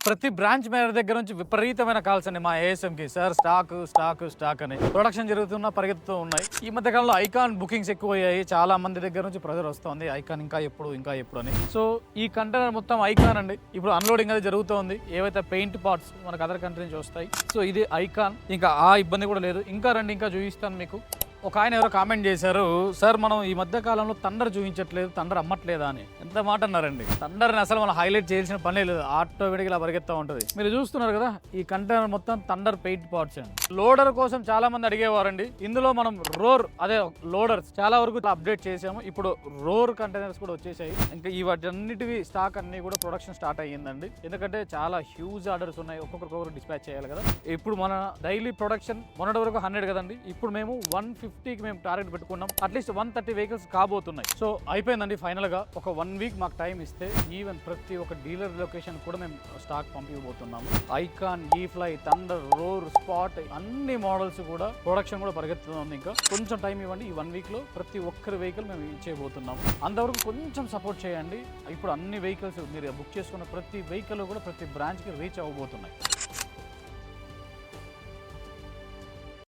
ప్రతి branch manager దగ్గర నుంచి విపరీతమైన కాల్స్ అండి మా ఏఎస్ఎంకి. సార్ స్టాక్ అని ప్రొడక్షన్ జరుగుతున్నా పరిగెత్తుతూ ఉన్నాయి. ఈ మధ్య కాలంలో ఐకాన్ బుకింగ్స్ ఎక్కువ అయ్యాయి. చాలా మంది దగ్గర నుంచి ప్రెజర్ వస్తుంది ఐకాన్ ఇంకా ఎప్పుడు అని. సో ఈ కంటైనర్ మొత్తం ఐకాన్ అండి. ఇప్పుడు అన్లోడింగ్ అది జరుగుతోంది. ఏవైతే పెయింట్ పార్ట్స్ మనకు అదర్ కంట్రీ నుంచి వస్తాయి. సో ఇది ఐకాన్. ఇంకా ఆ ఇబ్బంది కూడా లేదు. ఇంకా రండి, ఇంకా చూపిస్తాను మీకు. ఒక ఆయన ఎవరో కామెంట్ చేశారు, సార్ మనం ఈ మధ్య కాలంలో థండర్ చూపించట్లేదు, థండర్ అమ్మట్లేదా అని. ఎంత మాట అన్నారండి. థండర్ని అసలు మనం హైలైట్ చేయాల్సిన పనే లేదు, ఆటోమేటిక్ ఇలా పరిగెత్తా ఉంటుంది. మీరు చూస్తున్నారు కదా ఈ కంటైనర్ మొత్తం థండర్ పెయింట్ పార్ట్స్ అండి. లోడర్ కోసం చాలా మంది అడిగేవారండి. ఇందులో మనం రోర్ లోడర్స్ చాలా వరకు అప్డేట్ చేసాము. ఇప్పుడు రోర్ కంటైనర్స్ కూడా వచ్చేసాయి. ఇంకా ఈ వాటన్నిటివి స్టాక్ అన్ని కూడా ప్రొడక్షన్ స్టార్ట్ అయ్యిందండి. ఎందుకంటే చాలా హ్యూజ్ ఆర్డర్స్ ఉన్నాయి, ఒక్కొక్కరు డిస్పాచ్ చేయాలి కదా. ఇప్పుడు మన డైలీ ప్రొడక్షన్ మొన్నటి వరకు 100 కదండి. ఇప్పుడు మేము 150కి మేము టార్గెట్ పెట్టుకున్నాం. అట్లీస్ట్ 130 వెహికల్స్ కాబోతున్నాయి. సో అయిపోయిందండి ఫైనల్ గా. ఒక 1 వీక్ మాకు టైం ఇస్తే ఈవెన్ ప్రతి ఒక్క డీలర్ లొకేషన్ కూడా మేము స్టాక్ పంపించబోతున్నాము. ఐకాన్, ఈ ఫ్లై, థండర్, రోర్, స్పాట్ అన్ని మోడల్స్ కూడా ప్రొడక్షన్ కూడా పరిగెత్తుతుంది. ఇంకా కొంచెం టైం ఇవ్వండి. ఈ 1 వీక్ లో ప్రతి ఒక్కరి వెహికల్ మేము ఇచ్చేయబోతున్నాము. అంతవరకు కొంచెం సపోర్ట్ చేయండి. ఇప్పుడు అన్ని వెహికల్స్ మీరు బుక్ చేసుకున్న ప్రతి వెహికల్ కూడా ప్రతి బ్రాంచ్ కి రీచ్ అవ్వబోతున్నాయి.